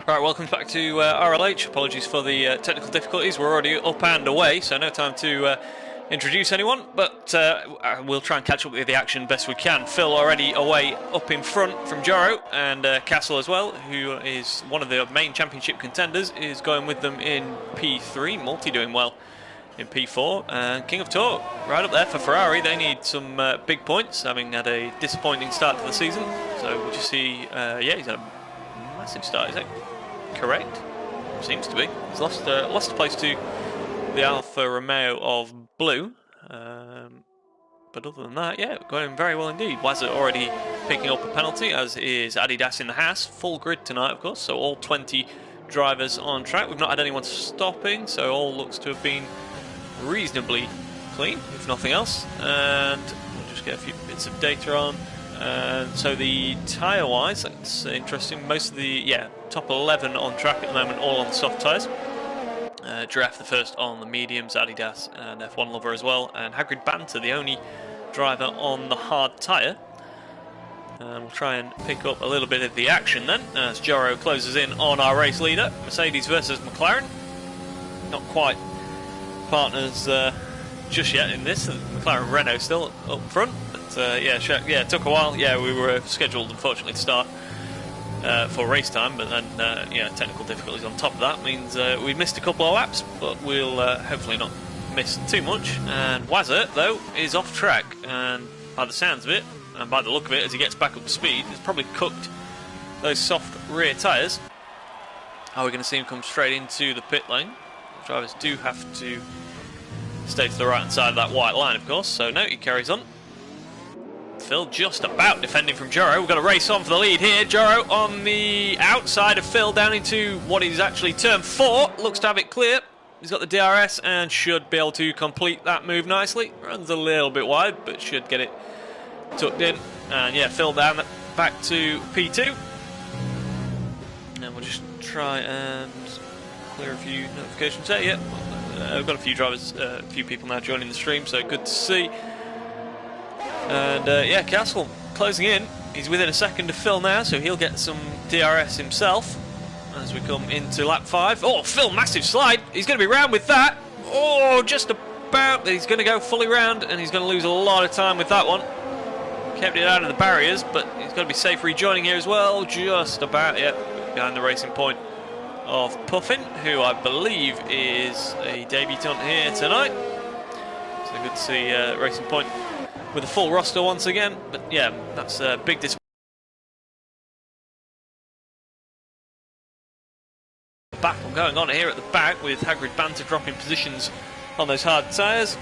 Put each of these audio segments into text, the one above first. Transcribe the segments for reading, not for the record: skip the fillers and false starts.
Right, welcome back to RLH. Apologies for the technical difficulties. We're already up and away, so no time to introduce anyone, but we'll try and catch up with the action best we can. Phil already away up in front from Joro, and Castle as well, who is one of the main championship contenders, is going with them in P3. Multi doing well in P4, and King of Torque right up there for Ferrari. They need some big points, having had a disappointing start to the season. So we'll just see, yeah, he's had a massive start, is that correct? Seems to be. He's lost a place to the Alfa Romeo of Blue, but other than that, yeah, going very well indeed. Wazza already picking up a penalty, as is Adidas in the Haas. Full grid tonight, of course, so all 20 drivers on track. We've not had anyone stopping, so all looks to have been reasonably clean, if nothing else. And we'll just get a few bits of data on. So the tyre-wise, that's interesting. Most of the top 11 on track at the moment, all on soft tyres. Giraffe the first on the mediums, Adidas and F1 Lover as well, and Hagrid Banter the only driver on the hard tyre. And we'll try and pick up a little bit of the action then, as Joro closes in on our race leader. Mercedes versus McLaren. Not quite partners just yet in this. McLaren Renault still up front. Yeah, it took a while. Yeah, we were scheduled, unfortunately, to start for race time, but then, technical difficulties on top of that means we missed a couple of laps, but we'll hopefully not miss too much. And Wazza, though, is off track, and by the sounds of it, and by the look of it, as he gets back up to speed, he's probably cooked those soft rear tyres. Are we going to see him come straight into the pit lane? The drivers do have to stay to the right-hand side of that white line, of course, so no, he carries on. Phil just about defending from Joro. We've got a race on for the lead here. Joro on the outside of Phil down into what is actually turn 4. Looks to have it clear. He's got the DRS and should be able to complete that move nicely. Runs a little bit wide, but should get it tucked in. And yeah, Phil down back to P2. And we'll just try and clear a few notifications there. Yeah, we've got a few drivers, a few people now joining the stream, so good to see. And yeah, Castle closing in. He's within a second of Phil now, so he'll get some DRS himself as we come into lap 5. Oh, Phil, massive slide. He's going to be round with that. Oh, just about. He's going to go fully round, and he's going to lose a lot of time with that one. Kept it out of the barriers, but he's got to be safe rejoining here as well. Just about, yeah, behind the racing point of Puffin, who I believe is a debutant here tonight. So good to see Racing Point with a full roster once again, but yeah, that's a big disappointment. Battle going on here at the back with Hagrid Banter dropping positions on those hard tyres.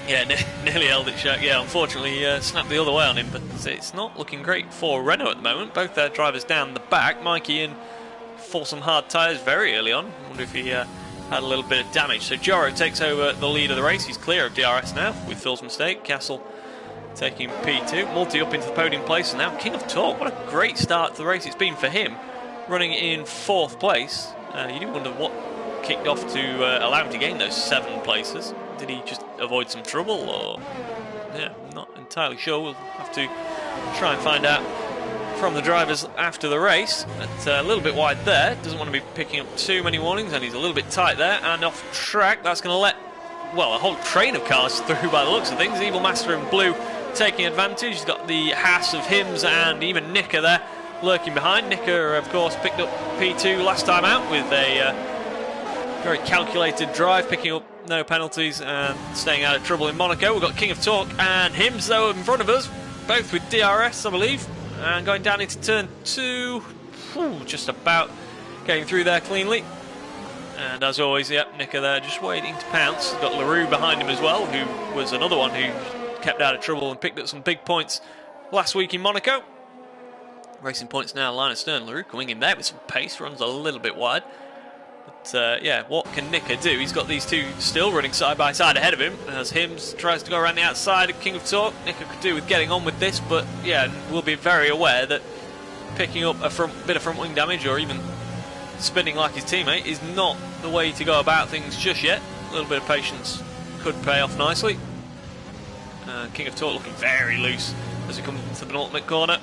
Yeah, nearly held it shut. Yeah, unfortunately snapped the other way on him, but it's not looking great for Renault at the moment. Both their drivers down the back. Mikey in for some hard tyres very early on. I wonder if he had a little bit of damage. So Joro takes over the lead of the race. He's clear of DRS now with Phil's mistake. Castle taking P2. Multi up into the podium place, and now King of Torque. What a great start to the race it's been for him, running in 4th place. You do wonder what kicked off to allow him to gain those 7 places. Did he just avoid some trouble, or yeah, I'm not entirely sure. We'll have to try and find out from the drivers after the race. But a little bit wide there, doesn't want to be picking up too many warnings, and he's a little bit tight there and off track. That's going to let, well, a whole train of cars through by the looks of things. Evil Master in blue taking advantage. He's got the Haas of Hims and even Nicker there lurking behind. Nicker, of course, picked up P2 last time out with a very calculated drive, picking up no penalties and staying out of trouble in Monaco. We've got King of Torque and Hims, though, in front of us, both with DRS, I believe. And going down into turn 2, just about getting through there cleanly. And as always, yep, Nicker there just waiting to pounce. Got LaRue behind him as well, who was another one who kept out of trouble and picked up some big points last week in Monaco. Racing Points now, line of stern. LaRue coming in there with some pace, runs a little bit wide. But yeah, what can Nicker do? He's got these two still running side by side ahead of him as Hims tries to go around the outside of King of Torque. Nicker could do with getting on with this, but yeah, we'll be very aware that picking up a bit of front wing damage or even spinning like his teammate is not the way to go about things just yet. A little bit of patience could pay off nicely. King of Torque looking very loose as we come to the penultimate corner.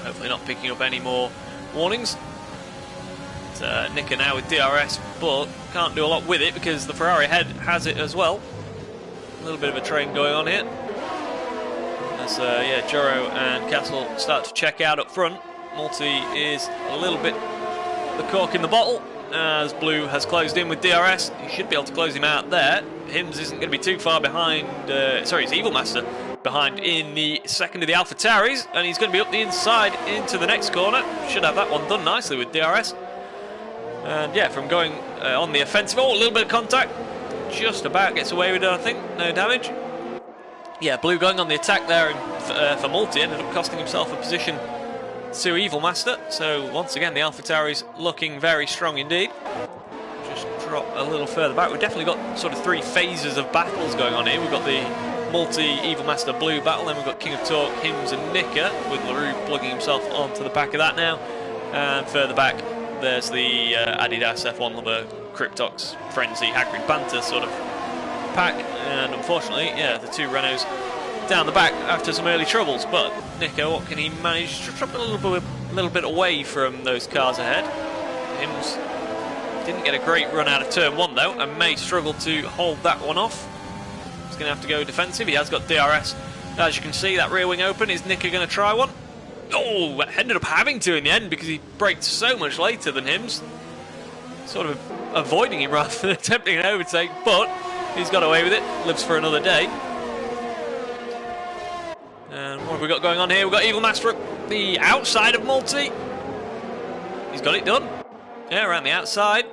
Hopefully not picking up any more warnings. Nicker now with DRS, but can't do a lot with it because the Ferrari ahead has it as well. A little bit of a train going on here. As yeah, Juro and Castle start to check out up front. Multi is a little bit the cork in the bottle as Blue has closed in with DRS. He should be able to close him out there. Hims isn't going to be too far behind. Sorry, it's Evil Master behind in the second of the AlphaTauris, and he's going to be up the inside into the next corner. Should have that one done nicely with DRS. And yeah, from going on the offensive, oh, a little bit of contact, just about gets away with it, I think, no damage. Yeah, Blue going on the attack there for Multi, ended up costing himself a position to Evil Master. So once again, the AlphaTauris looking very strong indeed. Just drop a little further back. We've definitely got sort of three phases of battles going on here. We've got the Multi, Evil Master, Blue battle, then we've got King of Torque, Hims and Nicker, with LaRue plugging himself onto the back of that now. And further back, there's the Adidas F1 Lover, Cryptox, Frenzy, Hagrid Banter sort of pack. And unfortunately, yeah, the two Renaults down the back after some early troubles. But Nicker, what can he manage? To drop a little bit away from those cars ahead. Hims didn't get a great run out of turn one though, and may struggle to hold that one off. He's going to have to go defensive. He has got DRS. As you can see, that rear wing open. Is Nicker going to try one? Oh, ended up having to in the end because he braked so much later than Hims. Sort of avoiding him rather than attempting an overtake, but he's got away with it. Lives for another day. And what have we got going on here? We've got Evil Master at the outside of Multi. He's got it done. Yeah, around the outside.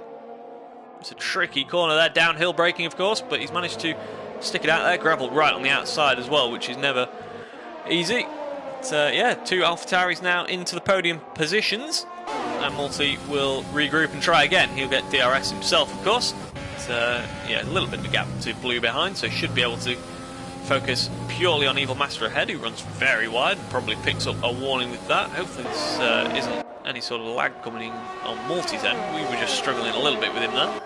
It's a tricky corner there, downhill braking of course, but he's managed to stick it out there. Gravel right on the outside as well, which is never easy. But, yeah, two AlphaTauris now into the podium positions. And Multi will regroup and try again. He'll get DRS himself, of course. But, yeah, a little bit of a gap to Blue behind, so should be able to focus purely on Evil Master ahead, who runs very wide and probably picks up a warning with that. Hopefully this isn't any sort of lag coming in on Multi's end. We were just struggling a little bit with him there.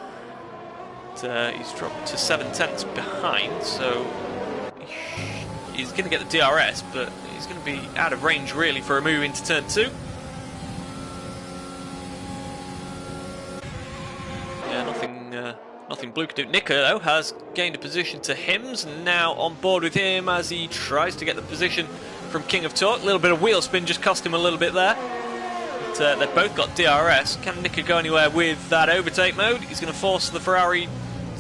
But, he's dropped to 7/10 behind, so he's going to get the DRS, but he's going to be out of range really for a move into turn 2. Yeah, nothing Blue can do. Nicker, though, has gained a position to Hims, and now on board with him as he tries to get the position from King of Torque. A little bit of wheel spin just cost him a little bit there. But they've both got DRS. Can Nicker go anywhere with that overtake mode? He's going to force the Ferrari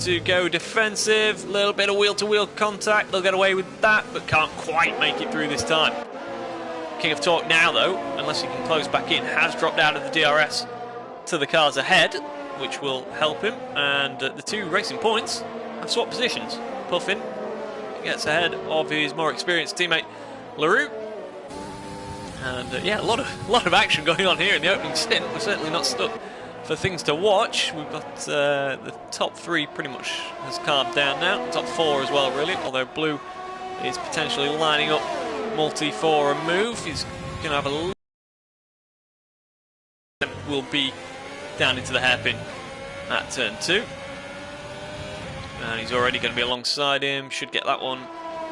to go defensive. A little bit of wheel-to-wheel contact. They'll get away with that, but can't quite make it through this time. King of Torque now, though, unless he can close back in, has dropped out of the DRS to the cars ahead, which will help him. And the two Racing Points have swapped positions. Puffin gets ahead of his more experienced teammate LaRue. And yeah, a lot of action going on here in the opening stint. We're certainly not stuck for things to watch. We've got the top 3 pretty much has calmed down now. Top 4 as well, really. Although Blue is potentially lining up Multi for a move. He's going to have a little... will be down into the hairpin at turn 2. And he's already going to be alongside him. Should get that one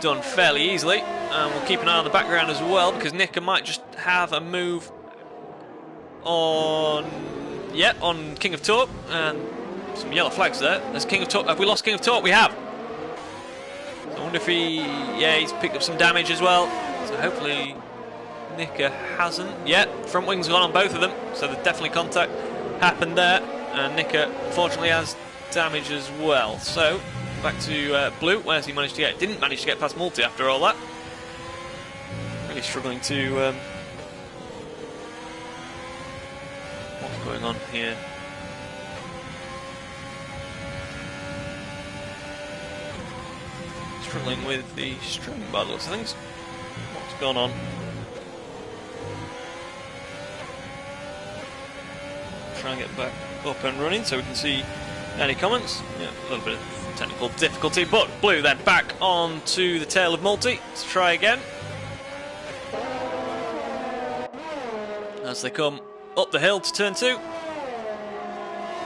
done fairly easily. And we'll keep an eye on the background as well, because Nicker might just have a move on... yeah, on King of Torque. And some yellow flags there. There's King of Torque. Have we lost King of Torque? We have. So I wonder if he... yeah, he's picked up some damage as well. So hopefully Nicker hasn't. Yeah, front wing's gone on both of them. So there's definitely contact happened there. And Nicker, fortunately, has damage as well. So back to Blue. Where's he managed to get? Didn't manage to get past Multi after all that. Really struggling to... what's going on here? Struggling with the string by the looks of things. What's going on? Try and get back up and running so we can see any comments. Yeah, a little bit of technical difficulty, but Blue then back on to the tail of Multi to try again. As they come up the hill to turn 2.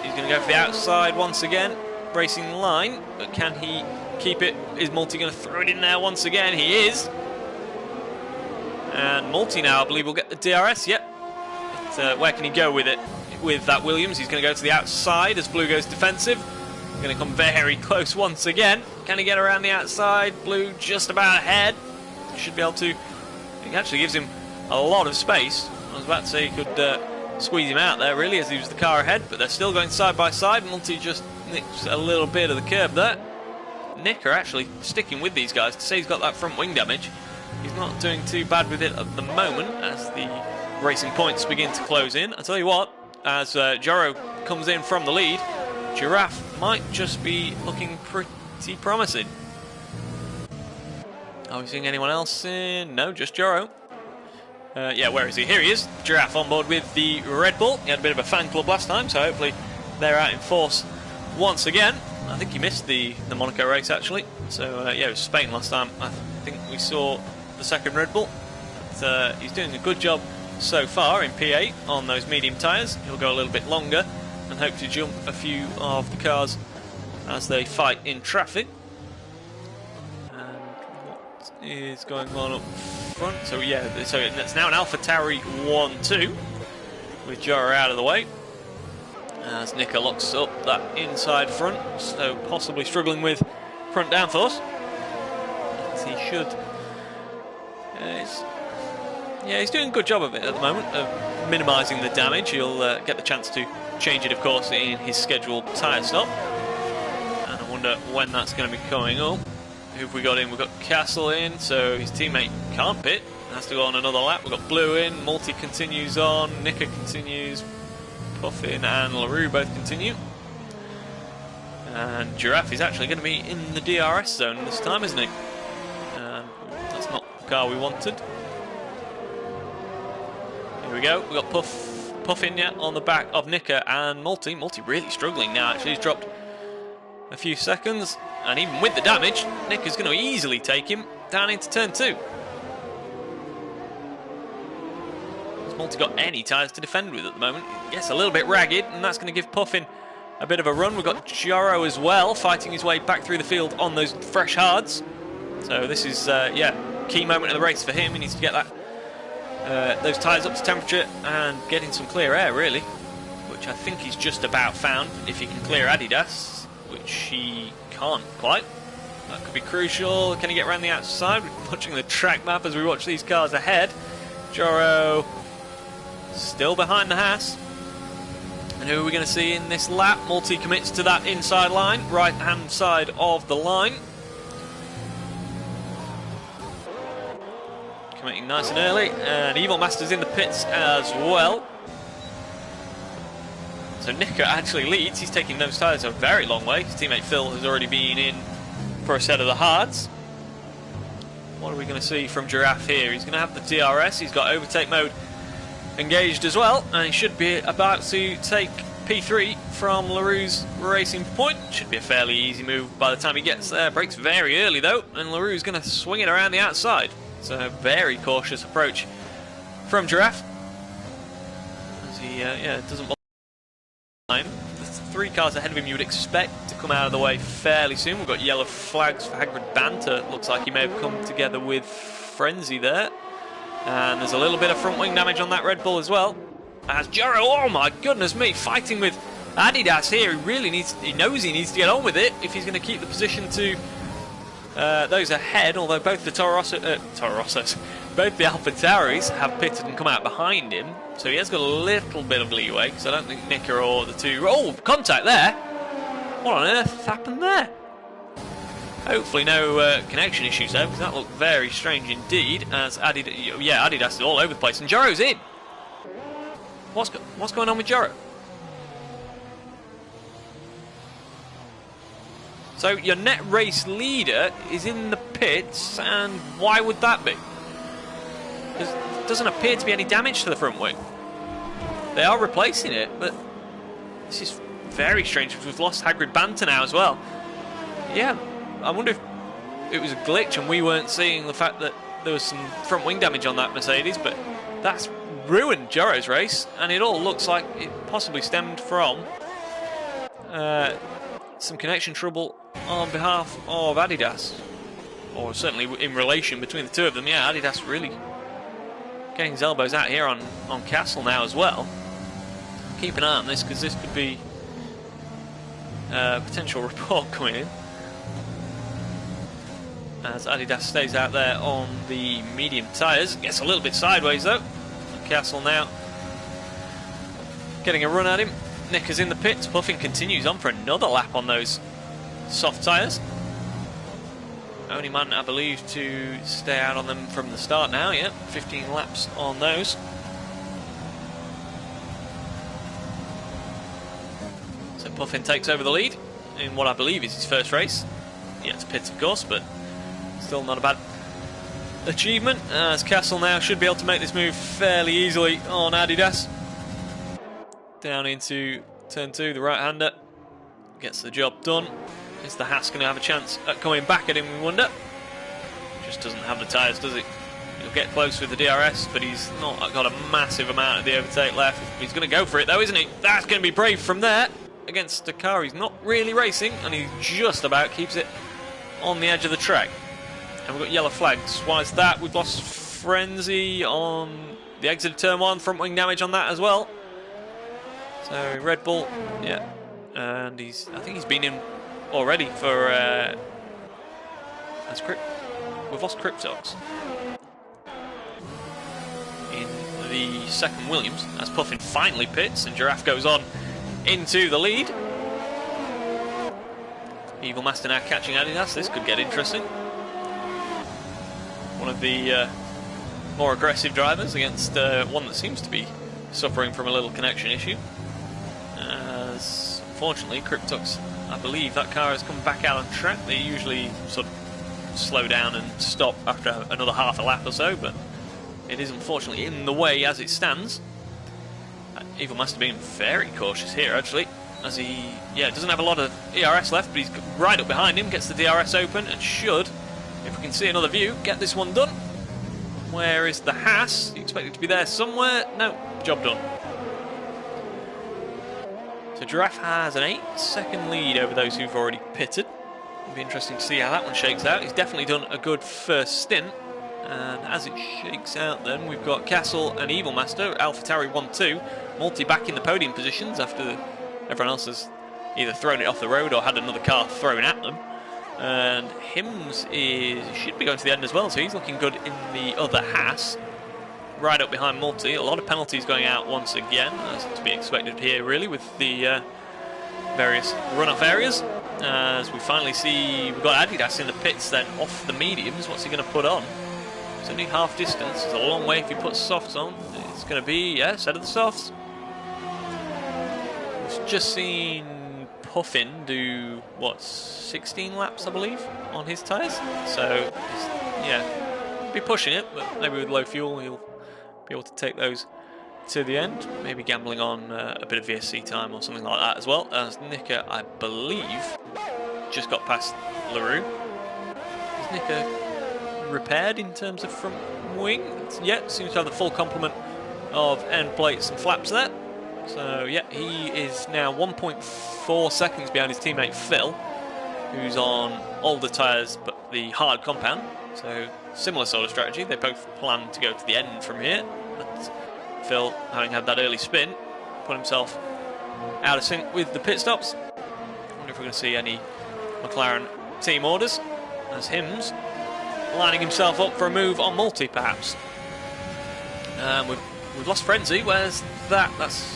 He's going to go for the outside once again. Racing line, but can he keep it? Is Multi going to throw it in there once again? He is. And Multi now, I believe, will get the DRS. Yep. But where can he go with it? With that Williams, he's going to go to the outside as Blue goes defensive. He's going to come very close once again. Can he get around the outside? Blue just about ahead. Should be able to. It actually gives him a lot of space. I was about to say he could squeeze him out there, really, as he was the car ahead, but they're still going side by side. Multi just nicks a little bit of the curb there. Nick are actually sticking with these guys. To say he's got that front wing damage, he's not doing too bad with it at the moment as the racing points begin to close in. I tell you what, as Joro comes in from the lead, Giraffe might just be looking pretty promising. Are we seeing anyone else in? No, just Joro. Yeah, where is he? Here he is. Giraffe on board with the Red Bull. He had a bit of a fan club last time, so hopefully they're out in force once again. I think he missed the Monaco race, actually. So, yeah, it was Spain last time. I think we saw the second Red Bull. But, he's doing a good job so far in P8 on those medium tyres. He'll go a little bit longer and hope to jump a few of the cars as they fight in traffic. And what is going on up front? So yeah, so it's now an AlphaTauri 1-2 with Joro out of the way as Nika locks up that inside front, so possibly struggling with front downforce. But he should. He's doing a good job of it at the moment, of minimising the damage. He'll get the chance to change it, of course, in his scheduled tyre stop. And I wonder when that's going to be coming up. Who have we got in? We've got Castle in, so his teammate can't pit. Has to go on another lap. We've got Blue in, Multi continues on, Nika continues, Puffin and LaRue both continue. And Giraffe is actually going to be in the DRS zone this time, isn't he? And that's not the car we wanted. Here we go. We've got Puffin on the back of Nika and Multi. Multi really struggling now, actually. He's dropped a few seconds. And even with the damage, Nika's going to easily take him down into turn 2. Has Multi got any tyres to defend with at the moment? Yes, a little bit ragged, and that's going to give Puffin a bit of a run. We've got Joro as well, fighting his way back through the field on those fresh hards. So this is, key moment of the race for him. He needs to get that those tyres up to temperature and get in some clear air, really, which I think he's just about found, if he can clear Adidas, which he can't quite. That could be crucial. Can he get around the outside? We're watching the track map as we watch these cars ahead. Joro still behind the Haas. And who are we going to see in this lap? Multi commits to that inside line, right hand side of the line. Committing nice and early, and Evil Master's in the pits as well. So Nika actually leads. He's taking those tyres a very long way. His teammate Phil has already been in for a set of the hards. What are we going to see from Giraffe here? He's going to have the DRS. He's got overtake mode engaged as well, and he should be about to take P3 from LaRue's racing point. Should be a fairly easy move by the time he gets there. Brakes very early though, and LaRue's going to swing it around the outside. So a very cautious approach from Giraffe. As he doesn't bother. There's 3 cars ahead of him you would expect to come out of the way fairly soon. We've got yellow flags for Hagrid Banter. Looks like he may have come together with Frenzy there. And there's a little bit of front wing damage on that Red Bull as well. As Joro, oh my goodness me, fighting with Adidas here. He knows he needs to get on with it if he's going to keep the position to those ahead, although both the both the AlphaTauris have pitted and come out behind him, so he has got a little bit of leeway, because I don't think Nika or the two... Oh, contact there! What on earth happened there? Hopefully no connection issues though, because that looked very strange indeed, as Adidas is all over the place, and Joro's in! What's going on with Joro? So your net race leader is in the pits, and why would that be? There doesn't appear to be any damage to the front wing. They are replacing it, but this is very strange. We've lost Hagrid Banter now as well. Yeah, I wonder if it was a glitch and we weren't seeing the fact that there was some front wing damage on that Mercedes, but that's ruined Joro's race, and it all looks like it possibly stemmed from some connection trouble on behalf of Adidas, or certainly in relation between the two of them. Yeah, Adidas really getting his elbows out here on Castle now as well. Keep an eye on this, because this could be a potential report coming in. As Adidas stays out there on the medium tyres. Gets a little bit sideways though. Castle now getting a run at him. Nick is in the pits. Puffin continues on for another lap on those soft tyres. Only man, I believe, to stay out on them from the start now. Yeah, 15 laps on those. So Puffin takes over the lead in what I believe is his first race. Yeah, it's pits, of course, but still not a bad achievement. As Castle now should be able to make this move fairly easily on Adidas. Down into turn 2, the right-hander gets the job done. Is the Haas going to have a chance at coming back at him, we wonder? Just doesn't have the tyres, does he? He'll get close with the DRS, but he's not got a massive amount of the overtake left. He's going to go for it though, isn't he? That's going to be brave from there against a car he's not really racing, and he just about keeps it on the edge of the track. And we've got yellow flags. Why is that? We've lost Frenzy on the exit of turn 1, front wing damage on that as well. So Red Bull, yeah, and I think he's been in already for we've lost Cryptox in the second Williams as Puffin finally pits and Giraffe goes on into the lead. Evil Master now catching Adidas. This could get interesting. One of the more aggressive drivers against one that seems to be suffering from a little connection issue. As unfortunately Cryptox, I believe that car has come back out on track. They usually sort of slow down and stop after another half a lap or so, but it is unfortunately in the way as it stands. Evil Master being very cautious here actually, as he doesn't have a lot of ERS left, but he's right up behind him, gets the DRS open and should, if we can see another view, get this one done. Where is the Haas? You expect it to be there somewhere? No, job done. So Giraffe has an 8-second lead over those who've already pitted. It'll be interesting to see how that one shakes out. He's definitely done a good first stint. And as it shakes out then, we've got Castle and Evil Master, AlphaTauri 1-2, Multi back in the podium positions after everyone else has either thrown it off the road or had another car thrown at them. And Hims should be going to the end as well, so he's looking good in the other Haas. Right up behind Multi. A lot of penalties going out once again, as to be expected here really, with the various run-off areas. As we finally see, we've got Adidas in the pits then, off the mediums. What's he going to put on? It's only half distance. It's a long way if he puts softs on. It's going to be, yeah, set of the softs. We've just seen Puffin do, what, 16 laps, I believe, on his tyres. So, yeah, be pushing it, but maybe with low fuel he'll be able to take those to the end. Maybe gambling on a bit of VSC time or something like that as well. As Nika, I believe, just got past LaRue. Is Nika repaired in terms of front wing? Yeah, seems to have the full complement of end plates and flaps there. So yeah, he is now 1.4 seconds behind his teammate Phil, who's on older tyres but the hard compound. So similar sort of strategy. They both plan to go to the end from here. But Phil, having had that early spin, put himself out of sync with the pit stops. I wonder if we're going to see any McLaren team orders, as Hims lining himself up for a move on Multi, perhaps. We've lost Frenzy. Where's that? That's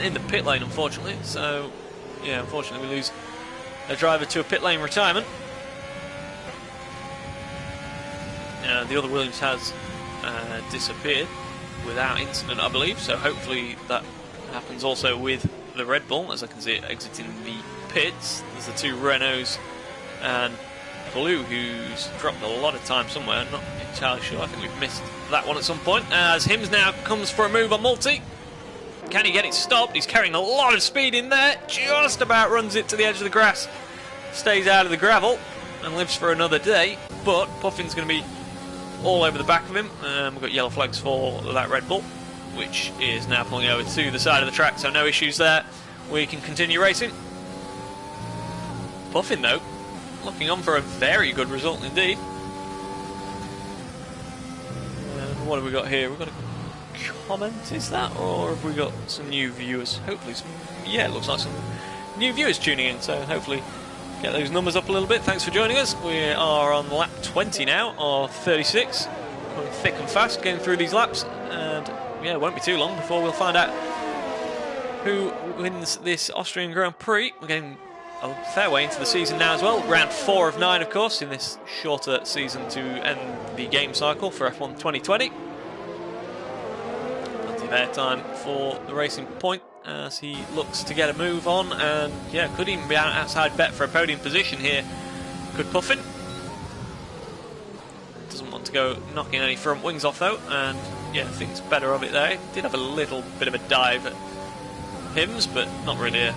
in the pit lane, unfortunately. So, yeah, unfortunately we lose a driver to a pit lane retirement. The other Williams has disappeared without incident, I believe. So hopefully that happens also with the Red Bull, as I can see it exiting the pits. There's the two Renaults and Blue, who's dropped a lot of time somewhere. I'm not entirely sure. I think we've missed that one at some point. As Hims now comes for a move on Multi. Can he get it stopped? He's carrying a lot of speed in there. Just about runs it to the edge of the grass. Stays out of the gravel and lives for another day. But Puffin's going to be all over the back of him. We've got yellow flags for that Red Bull, which is now pulling over to the side of the track. So no issues there. We can continue racing. Puffin, though, looking on for a very good result indeed. And what have we got here? We've got a comment, is that? Or have we got some new viewers? Hopefully some, yeah, it looks like some new viewers tuning in, so hopefully get those numbers up a little bit. Thanks for joining us. We are on lap 20 now, or 36. Going thick and fast, getting through these laps, and yeah, it won't be too long before we'll find out who wins this Austrian Grand Prix. We're getting a fair way into the season now as well. Round 4 of 9, of course, in this shorter season to end the game cycle for F1 2020. Plenty of airtime for the Racing Point as he looks to get a move on, and yeah, could even be an outside bet for a podium position here. Could Puffin. Doesn't want to go knocking any front wings off though, and yeah, thinks better of it there. Did have a little bit of a dive at Hims, but not really a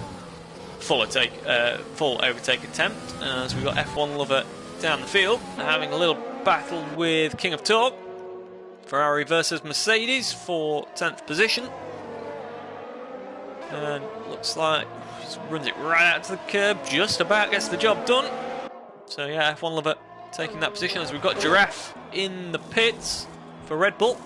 full overtake attempt, as we've got F1 Lover down the field having a little battle with King of Torque. Ferrari versus Mercedes for 10th position, and looks like he runs it right out to the curb, just about gets the job done. So yeah, F1 Lover taking that position, as we've got Giraffe in the pits for Red Bull.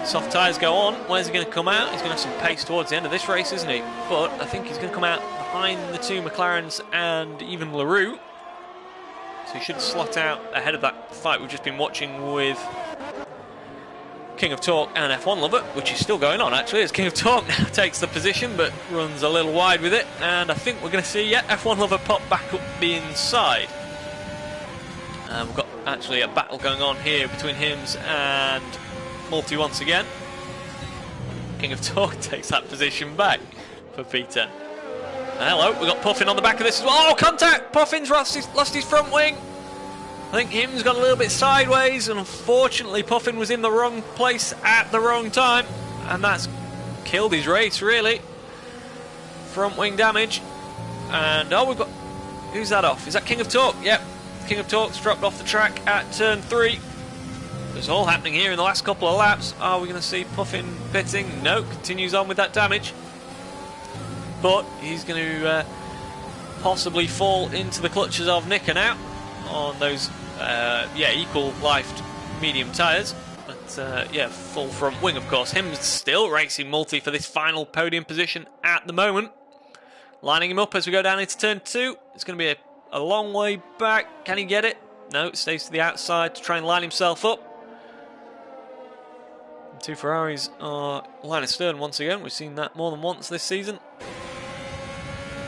Soft tyres go on. Where's he going to come out? He's going to have some pace towards the end of this race, isn't he? But I think he's going to come out behind the two McLarens and even LaRue. So he should slot out ahead of that fight we've just been watching with King of Torque and F1 Lover, which is still going on actually, as King of Torque now takes the position but runs a little wide with it. And I think we're going to see F1 Lover pop back up the inside. We've got actually a battle going on here between Hims and Multi once again. King of Torque takes that position back for P10. Hello, we've got Puffin on the back of this as well. Oh, contact! Puffin's lost his front wing. I think Hims got a little bit sideways, and unfortunately Puffin was in the wrong place at the wrong time, and that's killed his race, really. Front wing damage. And oh, we've got... Who's that off? Is that King of Torque? Yep. King of Torque's dropped off the track at turn 3. It's all happening here in the last couple of laps. Are we going to see Puffin pitting? No, continues on with that damage. But he's going to possibly fall into the clutches of Nicker now on those, equal-lifed medium tyres. But, yeah, full front wing, of course. Him still racing Multi for this final podium position at the moment. Lining him up as we go down into turn 2. It's going to be a long way back. Can he get it? No, it stays to the outside to try and line himself up. The two Ferraris are line astern once again. We've seen that more than once this season.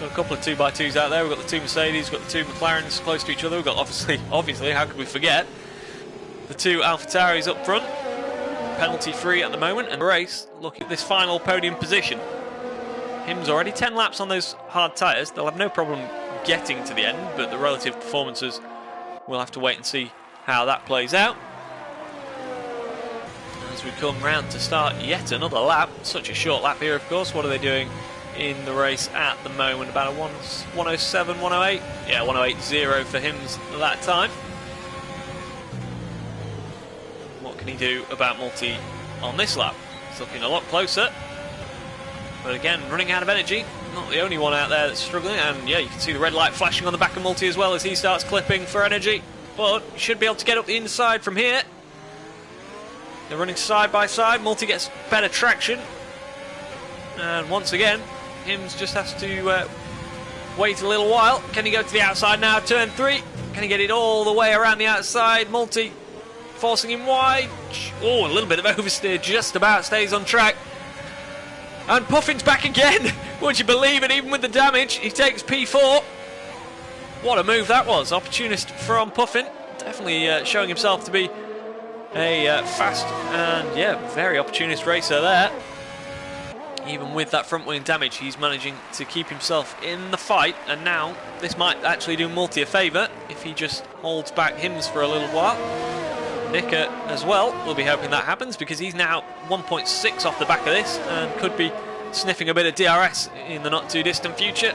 Got a couple of 2x2s out there. We've got the two Mercedes, we've got the two McLarens close to each other. We've got obviously, how could we forget, the two AlphaTauris up front. Penalty free at the moment, and race. Look at this final podium position. Him's already 10 laps on those hard tyres. They'll have no problem getting to the end, but the relative performances, we'll have to wait and see how that plays out. As we come round to start yet another lap. Such a short lap here, of course. What are they doing in the race at the moment? About a 107, 108? Yeah, 108.0 for Hims that time. What can he do about Multi on this lap? He's looking a lot closer. But again, running out of energy. Not the only one out there that's struggling. And yeah, you can see the red light flashing on the back of Multi as well as he starts clipping for energy. But should be able to get up the inside from here. They're running side by side. Multi gets better traction. And once again, Hims just has to wait a little while. Can he go to the outside now? Turn 3. Can he get it all the way around the outside? Multi forcing him wide. Oh, a little bit of oversteer. Just about stays on track. And Puffin's back again. Would you believe it? Even with the damage, he takes P4. What a move that was. Opportunist from Puffin. Definitely showing himself to be a fast and, yeah, very opportunist racer there. Even with that front wing damage, he's managing to keep himself in the fight. And now, this might actually do Multi a favour if he just holds back Hims for a little while. Nicker as well, we'll be hoping that happens, because he's now 1.6 off the back of this and could be sniffing a bit of DRS in the not too distant future.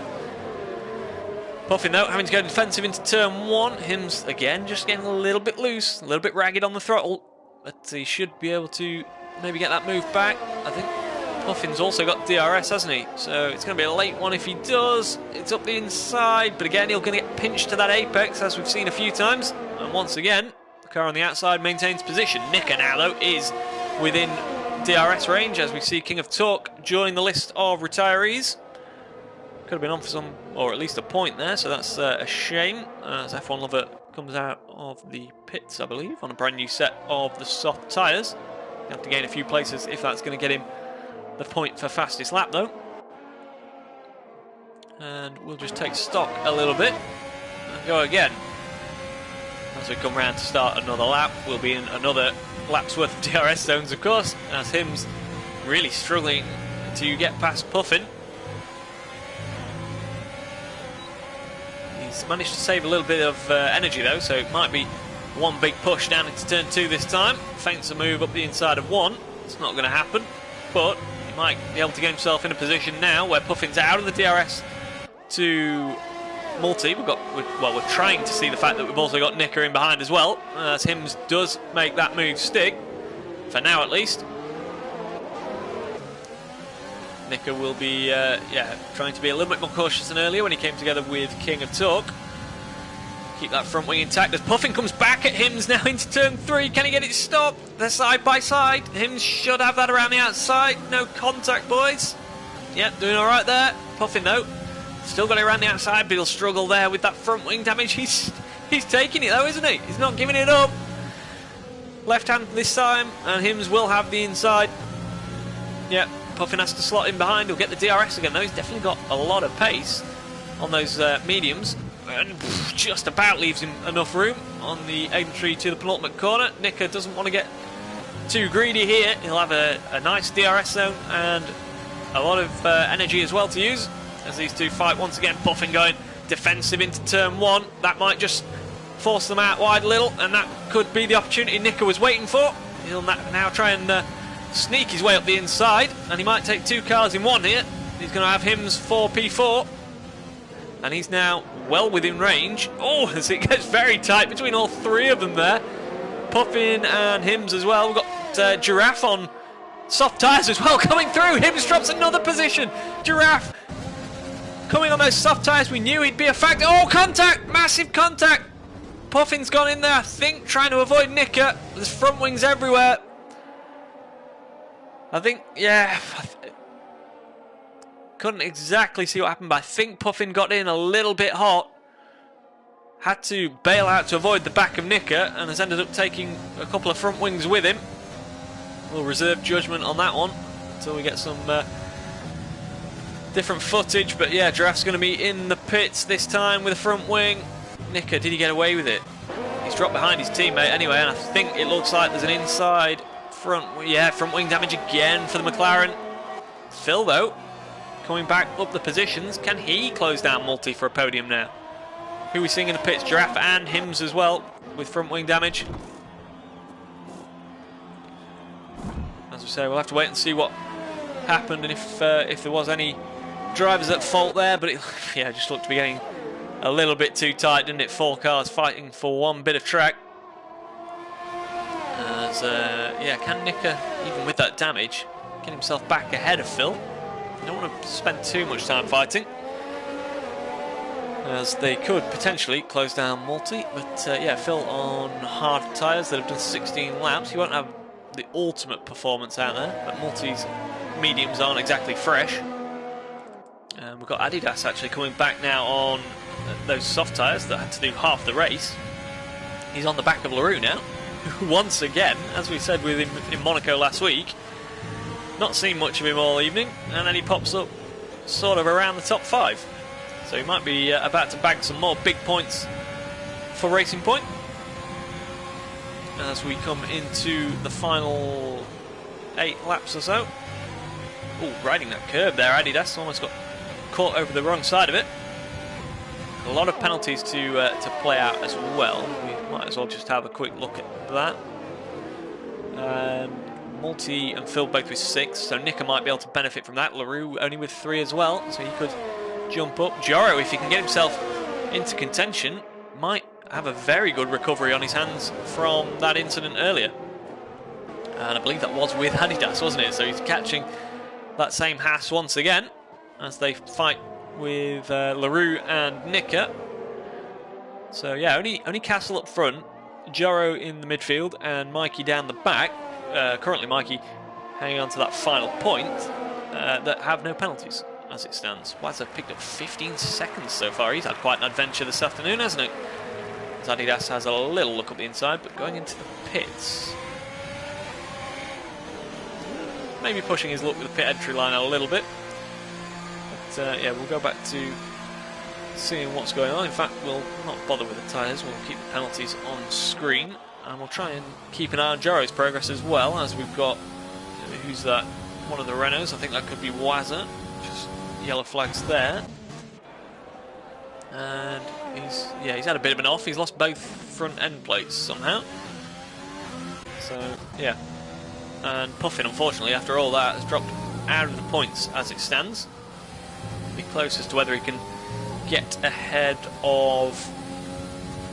Puffin though having to go defensive into turn 1. Hims again just getting a little bit loose, a little bit ragged on the throttle, but he should be able to maybe get that move back. I think Puffin's also got DRS, hasn't he? So it's going to be a late one if he does. It's up the inside, but again he'll going to get pinched to that apex as we've seen a few times. And once again, the car on the outside maintains position. Nicker now, though, is within DRS range, as we see King of Talk joining the list of retirees. Could have been on for some, or at least a point there, so that's a shame. As F1 Lover comes out of the pits, I believe, on a brand new set of the soft tyres. You have to gain a few places if that's going to get him the point for fastest lap, though. And we'll just take stock a little bit and go again. As we come round to start another lap, we'll be in another lap's worth of DRS zones, of course, as Hims really struggling to get past Puffin. He's managed to save a little bit of energy though, so it might be one big push down into turn 2 this time. Feints a move up the inside of 1. It's not going to happen, but he might be able to get himself in a position now where Puffin's out of the DRS to Multi. We're trying to see the fact that we've also got Nicker in behind as well, as Hims does make that move stick, for now at least. Nicker will be trying to be a little bit more cautious than earlier when he came together with King of Talk. Keep that front wing intact as Puffin comes back at Hims now into turn 3. Can he get it stopped? They're side by side. Hims should have that around the outside. No contact, boys. Yep, doing alright there. Puffin though, still got it around the outside, but he'll struggle there with that front wing damage. He's taking it though, isn't he? He's not giving it up. Left hand this time, and Hims will have the inside. Yep, Puffin has to slot in behind. He'll get the DRS again though. He's definitely got a lot of pace on those mediums, and just about leaves him enough room on the entry to the penultimate corner. Nicker doesn't want to get too greedy here. He'll have a nice DRS zone and a lot of energy as well to use as these two fight once again. Puffin going defensive into turn 1. That might just force them out wide a little, and that could be the opportunity Nicker was waiting for. He'll now try and sneak his way up the inside, and he might take 2 cars in 1 here. He's going to have Hims 4P4, and he's now well within range. Oh, as it gets very tight between all 3 of them there. Puffin and Hims as well. We've got Giraffe on soft tyres as well coming through. Hims drops another position. Giraffe coming on those soft tyres. We knew he'd be a factor. Oh, contact! Massive contact! Puffin's gone in there, I think, trying to avoid Nicker. There's front wings everywhere. I think, yeah, couldn't exactly see what happened, but I think Puffin got in a little bit hot. Had to bail out to avoid the back of Nicker, and has ended up taking a couple of front wings with him. We'll reserve judgment on that one until we get some different footage. But yeah, Giraffe's going to be in the pits this time with a front wing. Nicker, did he get away with it? He's dropped behind his teammate anyway, and I think it looks like there's an inside front wing damage again for the McLaren. Phil though, coming back up the positions. Can he close down Multi for a podium now? Who are we seeing in the pits? Giraffe and Hims as well with front wing damage. As we say, we'll have to wait and see what happened and if there was any drivers at fault there, but it just looked to be getting a little bit too tight, didn't it? 4 cars fighting for one bit of track. As can Nicker, even with that damage, get himself back ahead of Phil? You don't want to spend too much time fighting, as they could potentially close down Multi. But Phil on hard tyres that have done 16 laps. He won't have the ultimate performance out there, but Multi's mediums aren't exactly fresh. We've got Adidas actually coming back now on those soft tyres that had to do half the race. He's on the back of LaRue now. Once again, as we said with him in Monaco last week, not seen much of him all evening, and then he pops up sort of around the top 5. So he might be about to bag some more big points for Racing Point. As we come into the final 8 laps or so. Oh, riding that curb there, Adidas almost got caught over the wrong side of it. A lot of penalties to play out as well. We might as well just have a quick look at that. Multi and Phil both with 6, so Nicker might be able to benefit from that. LaRue only with 3 as well, so he could jump up. Joro, if he can get himself into contention, might have a very good recovery on his hands from that incident earlier. And I believe that was with Adidas, wasn't it? So he's catching that same Haas once again as they fight with LaRue and Nicker. So yeah, only Castle up front, Joro in the midfield, and Mikey down the back. currently Mikey hanging on to that final point that have no penalties as it stands. Wazza picked up 15 seconds so far. He's had quite an adventure this afternoon, hasn't he? Adidas has a little look up the inside, but going into the pits, maybe pushing his luck with the pit entry line a little bit. But yeah, we'll go back to seeing what's going on. In fact, we'll not bother with the tyres, we'll keep the penalties on screen, and we'll try and keep an eye on Joro's progress as well, as we've got, who's that, one of the Renaults, I think that could be Wazza, just yellow flags there. And he's had a bit of an off. He's lost both front end plates somehow. So yeah, and Puffin, unfortunately, after all that, has dropped out of the points as it stands. Be close as to whether he can get ahead of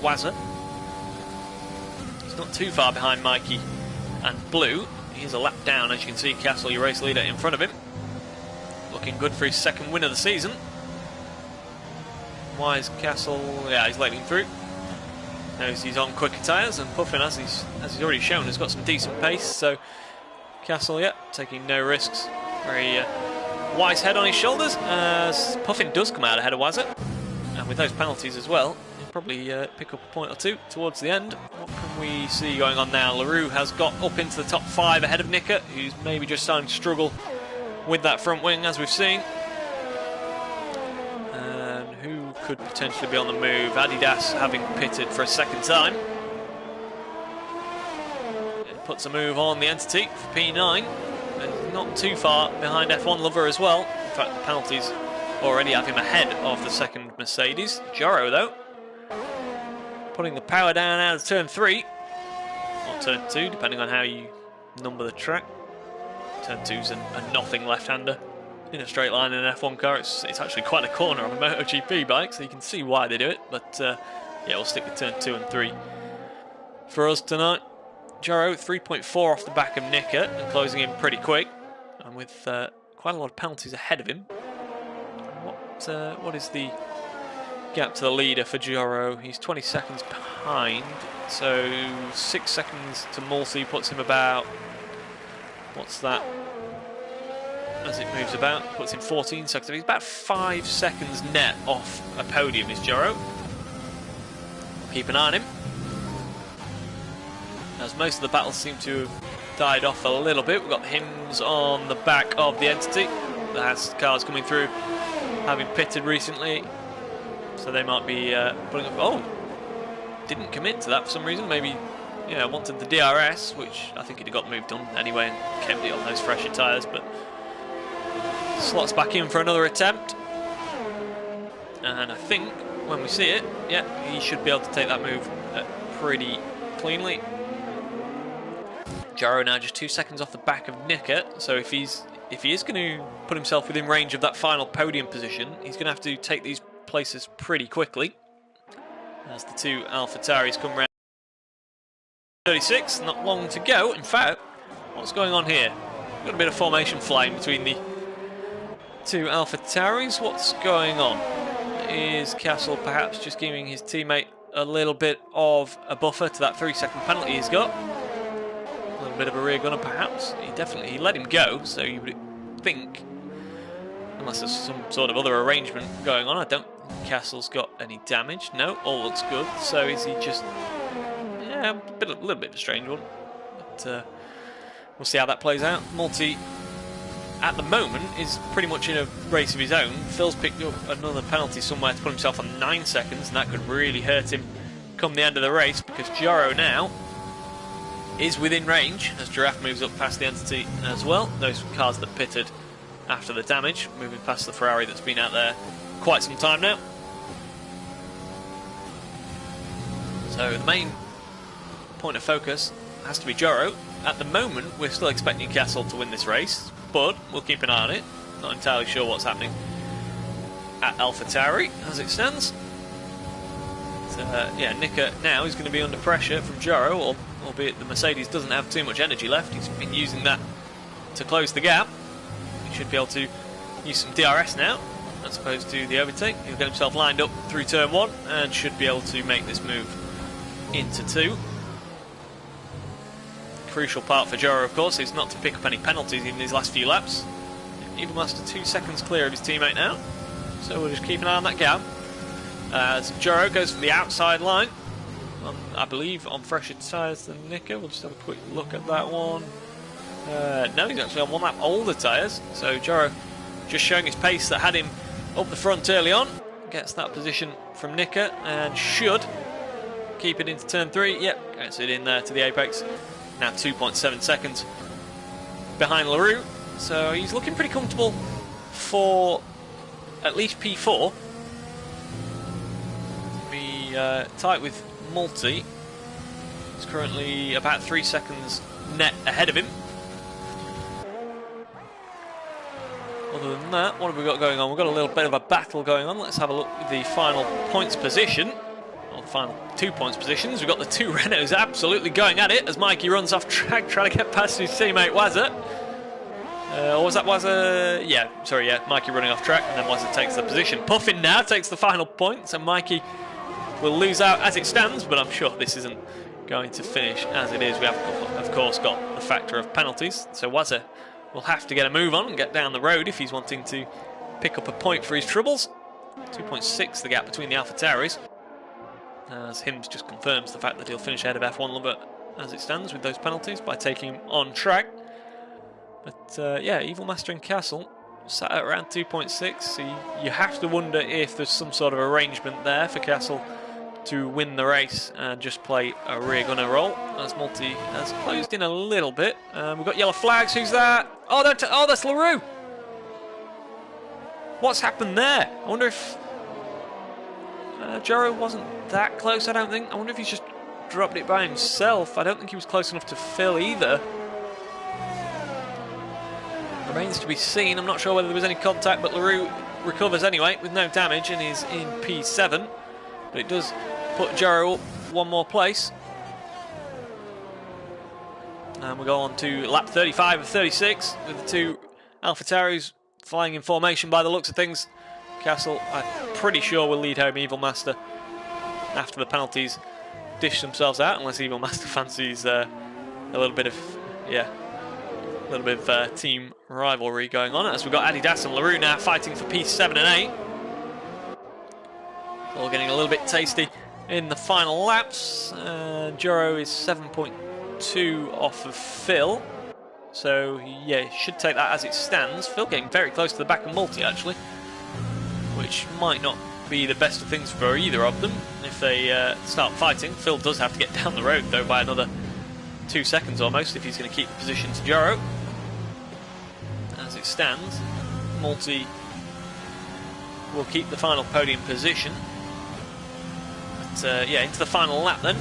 Wazza. He's not too far behind Mikey and Blue. He's a lap down, as you can see. Castle, your race leader, in front of him, looking good for his second win of the season. Wise Castle, yeah, he's letting him through. Knows he's on quicker tyres, and Puffin, as he's already shown, has got some decent pace. So Castle, yeah, taking no risks. Very wise head on his shoulders, as Puffin does come out ahead of Wazza. And with those penalties as well, he'll probably pick up a point or two towards the end. What can we see going on now? LaRue has got up into the top 5 ahead of Nicker, who's maybe just starting to struggle with that front wing, as we've seen. Who could potentially be on the move? Adidas having pitted for a second time. It puts a move on the entity for P9. And not too far behind F1 Lover as well. In fact, the penalties already have him ahead of the second Mercedes. Joro, though, putting the power down out of turn 3. Or turn 2, depending on how you number the track. Turn 2's a nothing left-hander. In a straight line in an F1 car, it's actually quite a corner on a MotoGP bike, so you can see why they do it. But yeah, we'll stick with turn 2 and 3 for us tonight. Joro 3.4 off the back of Nicker and closing in pretty quick, and with quite a lot of penalties ahead of him. What is the gap to the leader for Joro? He's 20 seconds behind, so 6 seconds to Mulsey puts him about, what's that? As it moves about, puts in 14 seconds. He's about 5 seconds net off a podium, is Joro. Keep an eye on him, as most of the battles seem to have died off a little bit. We've got hymns on the back of the entity. That's cars coming through, having pitted recently, so they might be putting up. Oh, didn't commit to that for some reason. Maybe, yeah, wanted the DRS, which I think he'd have got moved on anyway and kept it on those fresher tyres, but slots back in for another attempt, and I think when we see it, yeah, he should be able to take that move pretty cleanly. Joro now just 2 seconds off the back of Nicker, so if he is going to put himself within range of that final podium position, he's going to have to take these places pretty quickly, as the two AlphaTauris come round. 36, not long to go. In fact, what's going on here? Got a bit of formation flying between the two AlphaTauris. What's going on? Is Castle perhaps just giving his teammate a little bit of a buffer to that 3-second penalty he's got? A little bit of a rear gunner perhaps. He let him go, so you would think, unless there's some sort of other arrangement going on. I don't think Castle's got any damage. No, all looks good. So is he just, yeah, a little bit of a strange one. But we'll see how that plays out. Multi, at the moment, is pretty much in a race of his own. Phil's picked up another penalty somewhere to put himself on 9 seconds, and that could really hurt him come the end of the race, because Joro now is within range as Giraffe moves up past the entity as well. Those cars that pitted after the damage, moving past the Ferrari that's been out there quite some time now. So the main point of focus has to be Joro. At the moment, we're still expecting Castle to win this race, but we'll keep an eye on it. Not entirely sure what's happening at AlphaTauri as it stands. Yeah, Nicker now is going to be under pressure from Joro, albeit the Mercedes doesn't have too much energy left. He's been using that to close the gap. He should be able to use some DRS now, as opposed to the overtake. He'll get himself lined up through turn 1 and should be able to make this move into 2. crucial part for Joro, of course, is not to pick up any penalties in these last few laps. Evilmaster 2 seconds clear of his teammate now, so we'll just keep an eye on that gap. As Joro goes for the outside line, I believe on fresher tyres than Nicker. We'll just have a quick look at that one. No, he's actually on 1 lap older tyres, so Joro just showing his pace that had him up the front early on. Gets that position from Nicker and should keep it into turn 3. Yep, gets it in there to the apex. Now 2.7 seconds behind LaRue, so he's looking pretty comfortable for at least P4. Be tight with Multi. He's currently about 3 seconds net ahead of him. Other than that, what have we got going on? We've got a little bit of a battle going on. Let's have a look at the final points position. Or the final 2 points positions. We've got the 2 Renaults absolutely going at it as Mikey runs off track trying to get past his teammate Wazza. Or was that Wazza? Yeah, sorry, yeah. Mikey running off track and then Wazza takes the position. Puffin now takes the final point, so Mikey will lose out as it stands, but I'm sure this isn't going to finish as it is. We have, of course, got the factor of penalties, so Wazza will have to get a move on and get down the road if he's wanting to pick up a point for his troubles. 2.6 the gap between the AlphaTauris, as Hims just confirms the fact that he'll finish ahead of F1 Lover as it stands with those penalties by taking him on track. But yeah, Evilmaster and Castle sat at around 2.6, so you have to wonder if there's some sort of arrangement there for Castle to win the race and just play a rear gunner role, as Multi has closed in a little bit. We've got yellow flags. Who's that? Oh, that's LaRue. What's happened there? I wonder if Joro wasn't that close, I don't think. I wonder if he's just dropped it by himself. I don't think he was close enough to Phil either. Remains to be seen. I'm not sure whether there was any contact, but LaRue recovers anyway with no damage and is in P7. But it does put Joro up 1 more place. And we go on to lap 35 of 36 with the 2 AlphaTauris flying in formation by the looks of things. Castle, I'm pretty sure, will lead home Evilmaster after the penalties dish themselves out, unless Evilmaster fancies a little bit of, yeah, a little bit of team rivalry going on, as we've got Adidas and LaRue now fighting for P7 and 8. All getting a little bit tasty in the final laps. Joro is 7.2 off of Phil, so yeah, he should take that as it stands. Phil getting very close to the back of Multi actually, which might not be the best of things for either of them if they start fighting. Phil does have to get down the road though by another 2 seconds almost if he's going to keep the position to Joro. As it stands, Multi will keep the final podium position. But yeah, into the final lap then,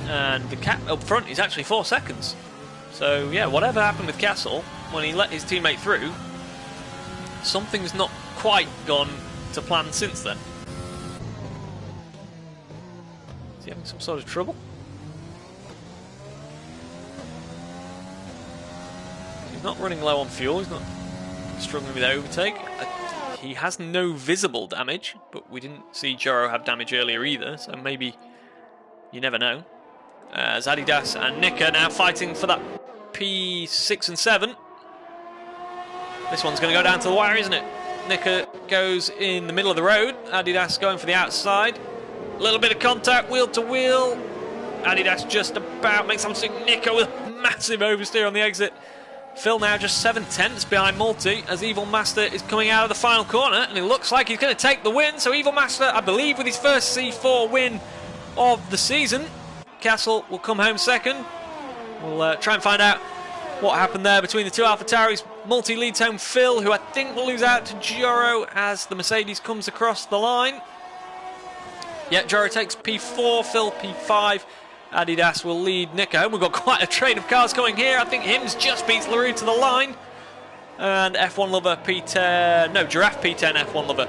and the cap up front is actually 4 seconds. So yeah, whatever happened with Castle when he let his teammate through, something's not quite gone to plan since then. Is he having some sort of trouble? He's not running low on fuel, he's not struggling with overtake. He has no visible damage, but we didn't see Joro have damage earlier either, so maybe, you never know. As Adidas and Nicker now fighting for that P6 and 7. This one's going to go down to the wire, isn't it? Nicker goes in the middle of the road, Adidas going for the outside. A little bit of contact, wheel to wheel. Adidas just about makes something. Nicker with massive oversteer on the exit. Phil now just 7/10 behind Multi as Evilmaster is coming out of the final corner, and it looks like he's going to take the win. So Evilmaster, I believe, with his first C4 win of the season. Castle will come home second. We'll try and find out what happened there between the 2 AlphaTauris. Multi leads home Phil, who I think will lose out to Joro as the Mercedes comes across the line. Yeah, Joro takes P4, Phil P5. Adidas will lead Nicker home. We've got quite a train of cars coming here. I think Hims just beats LaRue to the line. And F1 Lover P10... No, Giraffe P10, F1 Lover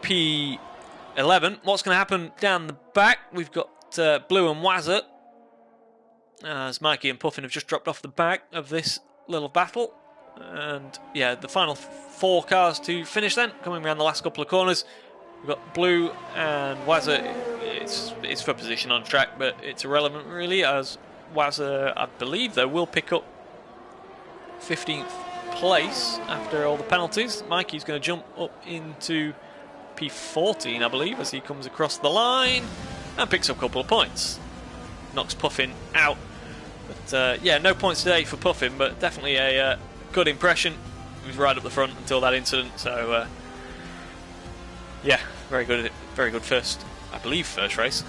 P11. What's going to happen down the back? We've got Blue and Wazza, as Mikey and Puffin have just dropped off the back of this little battle. And yeah, the final 4 cars to finish then, coming around the last couple of corners. We've got Blue and Wazza. It's for position on track, but it's irrelevant really, as Wazza, I believe, though, will pick up 15th place after all the penalties. Mikey's going to jump up into P14, I believe, as he comes across the line and picks up a couple of points. Knocks Puffin out. But yeah, no points today for Puffin, but definitely a good impression. He was right up the front until that incident, so yeah, very good first, I believe, first race.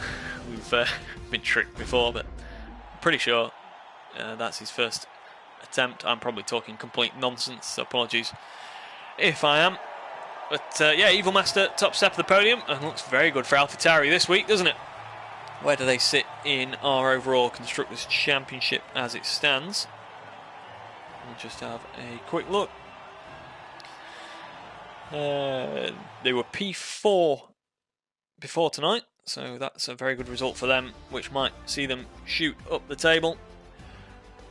We've been tricked before, but I'm pretty sure that's his first attempt. I'm probably talking complete nonsense, so apologies if I am. But yeah, Evil Master top step of the podium, and looks very good for AlphaTauri this week, doesn't it? Where do they sit in our overall Constructors' Championship as it stands? We'll just have a quick look. They were P4 before tonight, so that's a very good result for them, which might see them shoot up the table.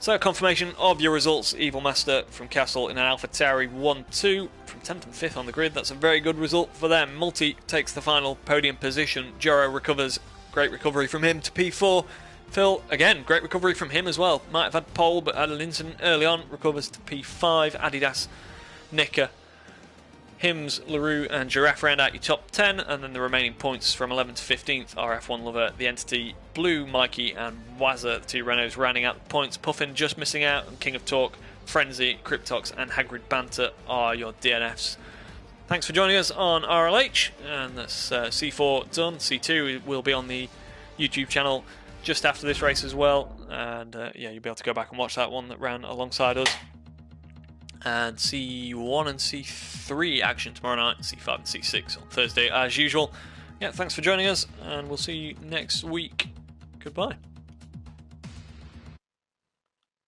So, confirmation of your results: Evil Master from Castle in an AlphaTauri 1-2 from 10th and 5th on the grid. That's a very good result for them. Multi takes the final podium position. Joro recovers. Great recovery from him to P4. Phil, again, great recovery from him as well. Might have had pole, but had an incident early on. Recovers to P5. Adidas, Nicker, Hims, LaRue and Giraffe round out your top 10, and then the remaining points from 11th to 15th are F1 Lover, The Entity, Blue, Mikey and Wazza, the two Renaults rounding out the points. Puffin just missing out, and King of Talk, Frenzy, Cryptox and Hagrid Banter are your DNFs. Thanks for joining us on RLH, and that's C4 done. C2 will be on the YouTube channel just after this race as well, and yeah, you'll be able to go back and watch that one that ran alongside us. And C1 and C3 action tomorrow night, C5 and C6 on Thursday as usual. Yeah, thanks for joining us, and we'll see you next week. Goodbye.